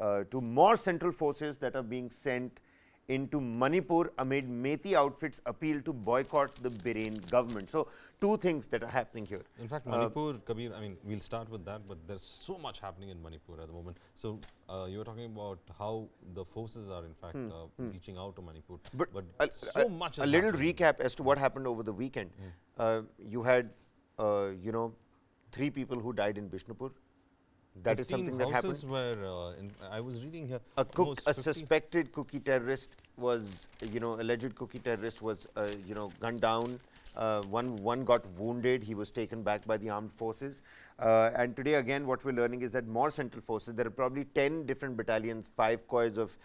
to more central forces that are being sent into Manipur amid Methi outfits appeal to boycott the Biren government. So, two things that are happening here. In fact, Manipur, Kabir, I mean, we'll start with that, but there's so much happening in Manipur at the moment. So, you were talking about how the forces are, in fact, reaching out to Manipur. But so much is a little happening. recap as to what happened over the weekend. You had, 3 people who died in Bishnupur. That is something that happened. Were, I was reading here. A suspected Kukki terrorist was, alleged Kukki terrorist was, gunned down. One got wounded. He was taken back by the armed forces. And today, again, what we're learning is that more central forces, there are probably 10 different battalions, 5 COIs of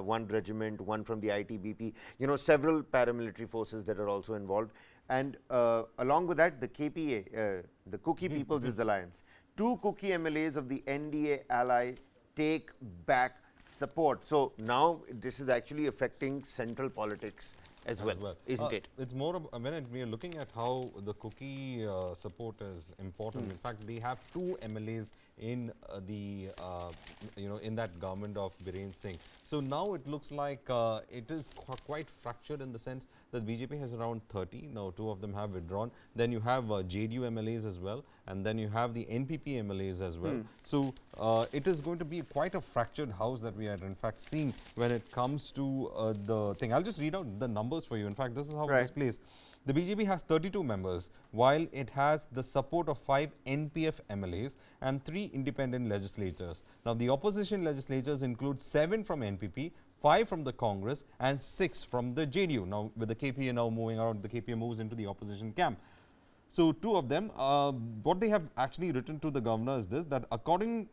one regiment, 1 from the ITBP, several paramilitary forces that are also involved. And along with that, the KPA, the Kukki People's Alliance, 2 Kuki MLAs of the NDA ally take back support. So now this is actually affecting central politics as well, isn't it? It's more of, when we are looking at how the Kukki support is important. In fact, they have 2 MLAs in in that government of Biren Singh. So now it looks like it is quite fractured in the sense that BJP has around 30. Now 2 of them have withdrawn. Then you have JDU MLAs as well, and then you have the NPP MLAs as well. So it is going to be quite a fractured house that we are in fact seeing when it comes to the thing. I'll just read out the numbers for you. In fact, this is how it is placed. The BJP has 32 members, while it has the support of 5 NPF MLAs and 3 independent legislators. Now, the opposition legislators include 7 from NPP, 5 from the Congress and 6 from the JDU. Now, with the KPA now moving around, the KPA moves into the opposition camp. So, 2 of them, what they have actually written to the governor is this, that accordingly,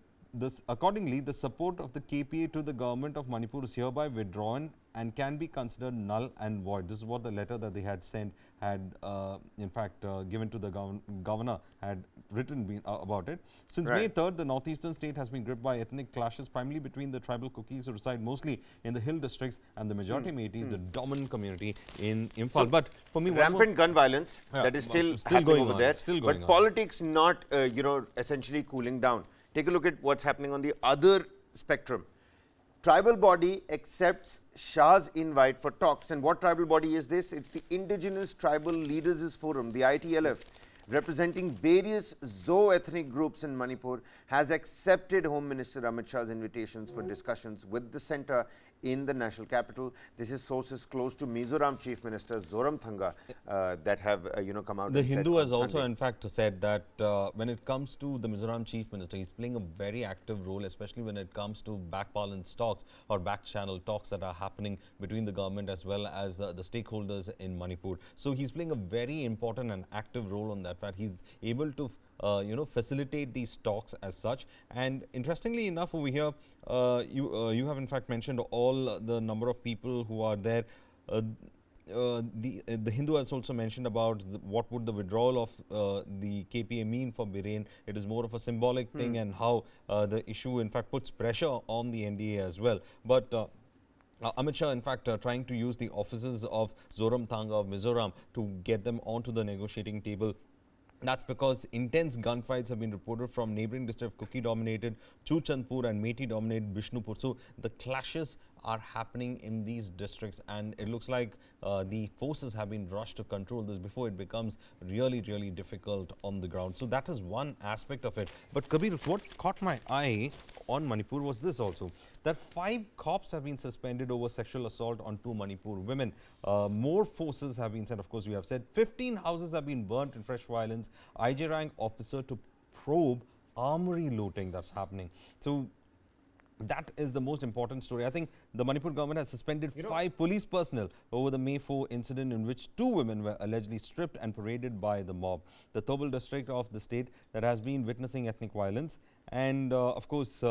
the support of the KPA to the government of Manipur is hereby withdrawn and can be considered null and void. This is what the letter that they had sent had, in fact, given to the governor had written about it. Since May 3rd, the northeastern state has been gripped by ethnic clashes, primarily between the tribal Kukkis who reside mostly in the hill districts and the majority Metis, the dominant community in Imphal. So but for me, rampant gun violence that is still happening over there, but politics not, essentially cooling down. Take a look at what's happening on the other spectrum. Tribal body accepts Shah's invite for talks. And what tribal body is this? It's the Indigenous Tribal Leaders Forum, the ITLF, representing various Zo-ethnic groups in Manipur, has accepted Home Minister Amit Shah's invitations for discussions with the centre in the national capital. This is sources close to Mizoram Chief Minister Zoramthanga that have come out. The Hindu has also in fact said that when it comes to the Mizoram Chief Minister, he's playing a very active role, especially when it comes to back balance talks or back channel talks that are happening between the government as well as the stakeholders in Manipur. So he's playing a very important and active role on that fact. He's able to facilitate these talks as such. And interestingly enough, over here, you have in fact mentioned all the number of people who are there. The Hindu has also mentioned about what would the withdrawal of the KPA mean for Biren. It is more of a symbolic thing, and how the issue in fact puts pressure on the NDA as well. But Amit Shah, in fact, trying to use the offices of Zoramthanga of Mizoram to get them onto the negotiating table. That's because intense gunfights have been reported from neighbouring district of Kukki-dominated Chuchandpur and Methi-dominated Bishnupur. So the clashes are happening in these districts, and it looks like the forces have been rushed to control this before it becomes really, really difficult on the ground. So that is one aspect of it. But Kabir, what caught my eye on Manipur was this also, that 5 cops have been suspended over sexual assault on 2 Manipur women. More forces have been sent. Of course, we have said 15 houses have been burnt in fresh violence. IJ rank officer to probe armory looting that's happening. So that is the most important story. I think the Manipur government has suspended 5 police personnel over the May 4 incident in which 2 women were allegedly stripped and paraded by the mob. The Tobal district of the state that has been witnessing ethnic violence, and of course,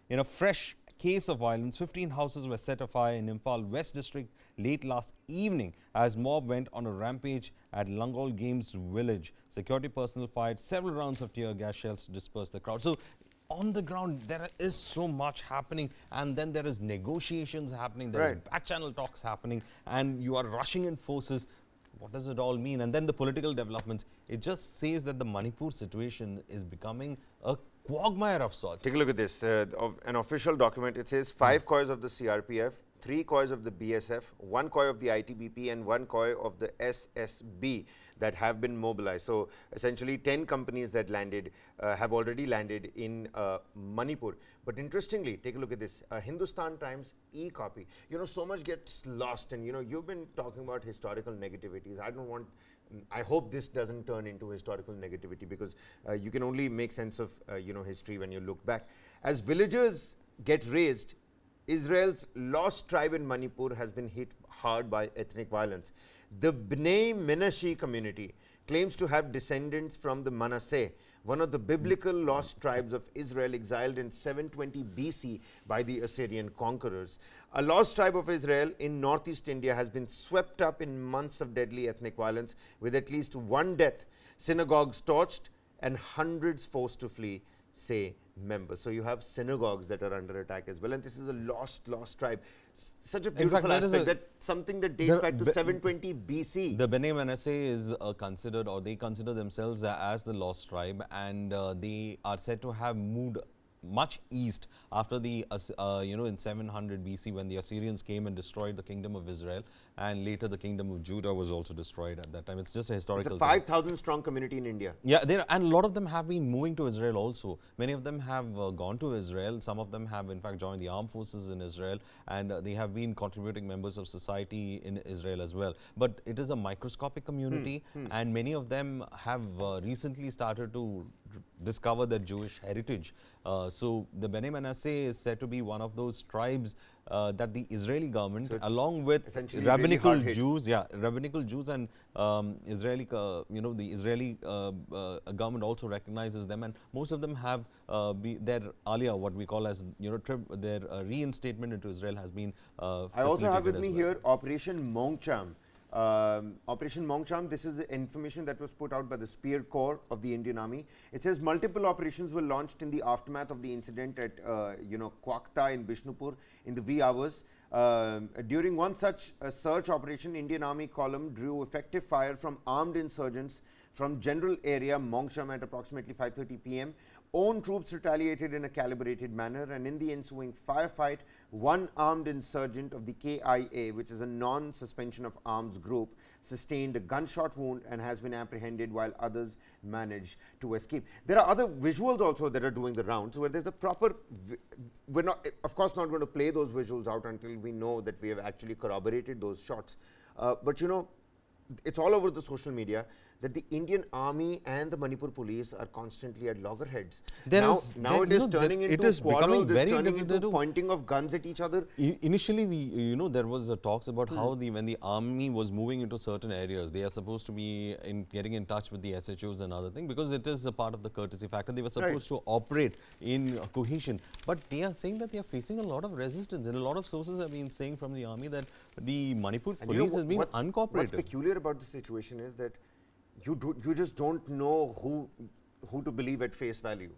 in a fresh case of violence, 15 houses were set afire in Imphal West district late last evening as mob went on a rampage at Langol Games village. Security personnel fired several rounds of tear gas shells to disperse the crowd. So on the ground, there is so much happening, and then there is negotiations happening, there is back channel talks happening, and you are rushing in forces. What does it all mean? And then the political developments. It just says that the Manipur situation is becoming a quagmire of sorts. Take a look at this. Of an official document, it says 5 COIs of the CRPF, 3 COIs of the BSF, 1 COI of the ITBP, and 1 COI of the SSB that have been mobilized. So essentially 10 companies that landed have already landed in Manipur. But interestingly, take a look at this. Hindustan Times e-copy. You know, so much gets lost, and you know, you've been talking about historical negativities. I hope this doesn't turn into historical negativity, because you can only make sense of you know, history when you look back. As villagers get raised, Israel's lost tribe in Manipur has been hit hard by ethnic violence. The Bnei Menashe community claims to have descendants from the Manasseh, one of the biblical lost tribes of Israel exiled in 720 BC by the Assyrian conquerors. A lost tribe of Israel in northeast India has been swept up in months of deadly ethnic violence, with at least 1 death, synagogues torched, and hundreds forced to flee, say members. So you have synagogues that are under attack as well, and this is a lost tribe. Such a beautiful aspect, that something that dates back to 720 BC. The Bnei Manasseh is considered, or they consider themselves as the lost tribe, and they are said to have moved much east after the you know, in 700 BC, when the Assyrians came and destroyed the kingdom of Israel, and later the kingdom of Judah was also destroyed at that time. It's just a historical. It's a 5,000 strong community in India. Yeah, and a lot of them have been moving to Israel also. Many of them have gone to Israel. Some of them have in fact joined the armed forces in Israel, and they have been contributing members of society in Israel as well. But it is a microscopic community, and many of them have recently started to discover their Jewish heritage. So the Bnei Manasseh is said to be one of those tribes that the Israeli government, so along with rabbinical Jews, rabbinical Jews and Israeli, you know, the Israeli government also recognizes them, and most of them have their aliyah, what we call as, you know, their reinstatement into Israel has been I also have with me here Operation Mongcham. Operation Mongcham, this is information that was put out by the Spear Corps of the Indian Army. It says multiple operations were launched in the aftermath of the incident at you know, Kwakta in Bishnupur in the wee hours. During one such search operation, Indian Army column drew effective fire from armed insurgents from general area Mongcham at approximately 5:30 p.m. Own troops retaliated in a calibrated manner, and in the ensuing firefight, one armed insurgent of the KIA, which is a non-suspension of arms group, sustained a gunshot wound and has been apprehended, while others managed to escape. There are other visuals also that are doing the rounds, where there's a proper, we're not, of course, not going to play those visuals out until we know that we have actually corroborated those shots. But you know, it's all over the social media that the Indian Army and the Manipur police are constantly at loggerheads. Now it is turning into quarrels, it is turning into pointing of guns at each other. Initially, you know, there was talks about how when the army was moving into certain areas, they are supposed to be getting in touch with the SHOs and other thing, because it is a part of the courtesy factor. They were supposed to operate in cohesion, but they are saying that they are facing a lot of resistance, and a lot of sources have been saying from the army that the Manipur police has been uncooperative. What's peculiar about the situation is that you just don't know who to believe at face value.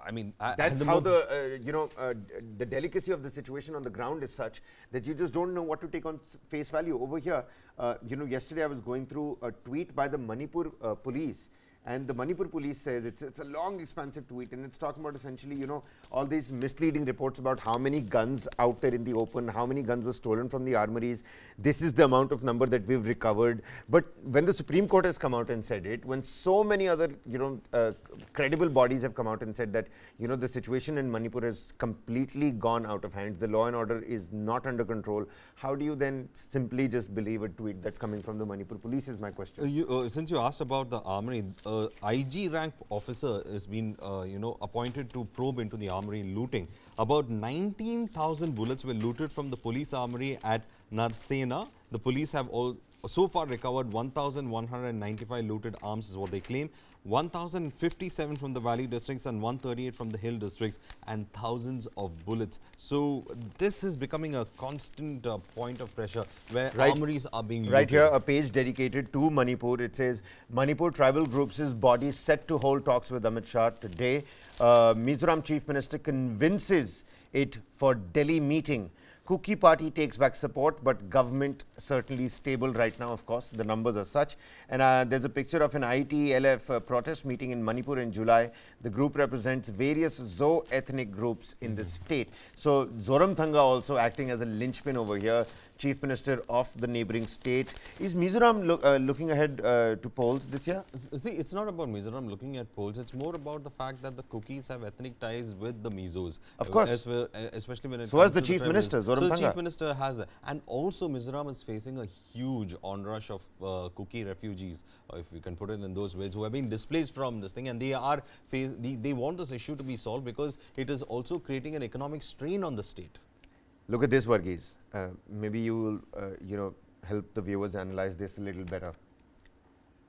I mean, that's how the you know, the delicacy of the situation on the ground is such that you just don't know what to take on face value. Over here, you know, yesterday I was going through a tweet by the Manipur police. And the Manipur police says, it's a long, expansive tweet, and it's talking about essentially, you know, all these misleading reports about how many guns out there in the open, how many guns were stolen from the armories. This is the amount of number that we've recovered. But when the Supreme Court has come out and said it, when so many other, you know, credible bodies have come out and said that, you know, the situation in Manipur has completely gone out of hand, the law and order is not under control, how do you then simply just believe a tweet that's coming from the Manipur police is my question. Since you asked about the armory, IG rank officer has been you know, appointed to probe into the armory looting. About 19,000 bullets were looted from the police armory at Narsena. The police have so far recovered 1,195 looted arms is what they claim. 1,057 from the valley districts and 138 from the hill districts, and thousands of bullets. So this is becoming a constant point of pressure where armories are being looted. Right here, a page dedicated to Manipur. It says, Manipur tribal groups' body set to hold talks with Amit Shah today. Mizoram Chief Minister convinces it for Delhi meeting. Kukki party takes back support, but government certainly stable right now, of course. The numbers are such. And there's a picture of an ITLF protest meeting in Manipur in July. The group represents various Zo ethnic groups in the state. So Zoramthanga also acting as a linchpin over here, chief minister of the neighboring state. Is Mizoram looking ahead to polls this year? See, it's not about Mizoram looking at polls. It's more about the fact that the Kukkis have ethnic ties with the Mizos. Of course. Especially when it So comes as the to chief minister, So the Zoramthanga. chief minister has that. And also Mizoram is facing a huge onrush of Kukki refugees, if we can put it in those ways, who have been displaced from this thing, and they are they want this issue to be solved because it is also creating an economic strain on the state. Look at this, Varghese. Maybe you will, help the viewers analyze this a little better.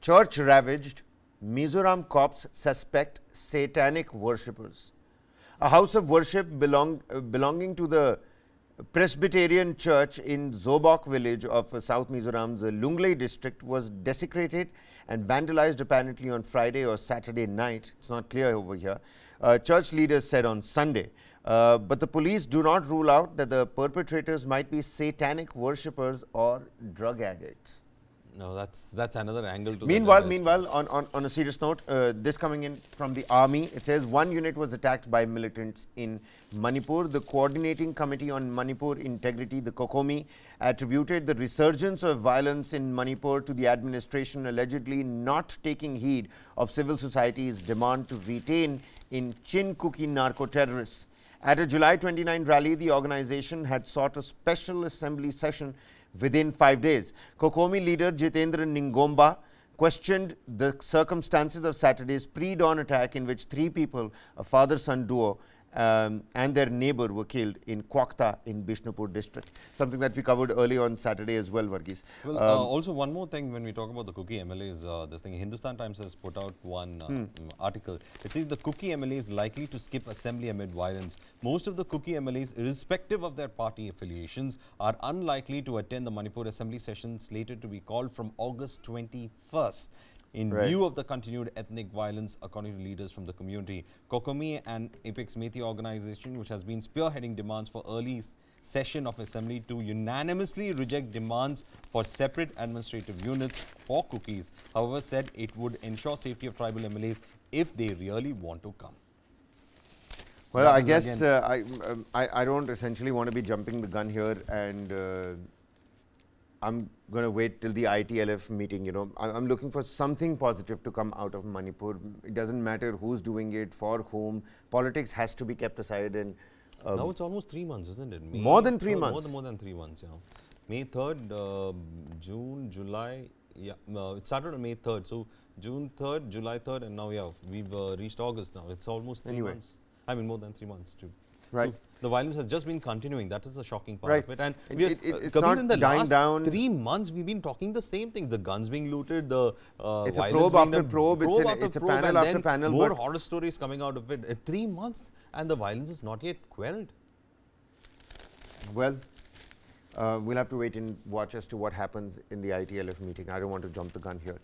Church ravaged, Mizoram cops suspect satanic worshippers. A house of worship belonging to the Presbyterian Church in Zobok village of South Mizoram's Lunglei district was desecrated and vandalized apparently on Friday or Saturday night. It's not clear over here. Church leaders said on Sunday. But the police do not rule out that the perpetrators might be satanic worshippers or drug addicts. No, that's another angle to Meanwhile, on a serious note, this coming in from the army, it says one unit was attacked by militants in Manipur. The Coordinating Committee on Manipur Integrity, the Kokomi, attributed the resurgence of violence in Manipur to the administration allegedly not taking heed of civil society's demand to retain in Chin Kukki narco-terrorists. At a July 29 rally, the organization had sought a special assembly session within 5 days. Kokomi leader Jitendra Ningomba questioned the circumstances of Saturday's pre-dawn attack in which 3 people, a father-son duo, and their neighbor were killed in Kwakta in Bishnupur district. Something that we covered early on Saturday as well, Varghese. Well, also one more thing when we talk about the Kukki MLAs, this thing, Hindustan Times has put out one article. It says the Kukki MLAs likely to skip assembly amid violence. Most of the Kukki MLAs, irrespective of their party affiliations, are unlikely to attend the Manipur assembly session slated to be called from August 21st. In view of the continued ethnic violence, according to leaders from the community. Kokomi, an Apex Methi organization which has been spearheading demands for early session of assembly to unanimously reject demands for separate administrative units for Kukkis, however, said it would ensure safety of tribal MLAs if they really want to come. Well, I guess I don't essentially want to be jumping the gun here, and I'm going to wait till the ITLF meeting. I'm looking for something positive to come out of Manipur. It doesn't matter who's doing it, for whom. Politics has to be kept aside. And now it's almost 3 months, isn't it? More than 3 months. More than 3 months, yeah. May 3rd, June, July. Yeah, it started on May 3rd. So June 3rd, July 3rd, and now, yeah, we've reached August now. It's almost 3 months. I mean, more than 3 months, too. Right. So the violence has just been continuing. That is the shocking part right. of it. And it's not in the dying last down. 3 months, we've been talking the same thing. The guns being looted, the it's a probe after probe. It's a panel after panel. More horror stories coming out of it. 3 months, and the violence is not yet quelled. Well, we'll have to wait and watch as to what happens in the ITLF meeting. I don't want to jump the gun here.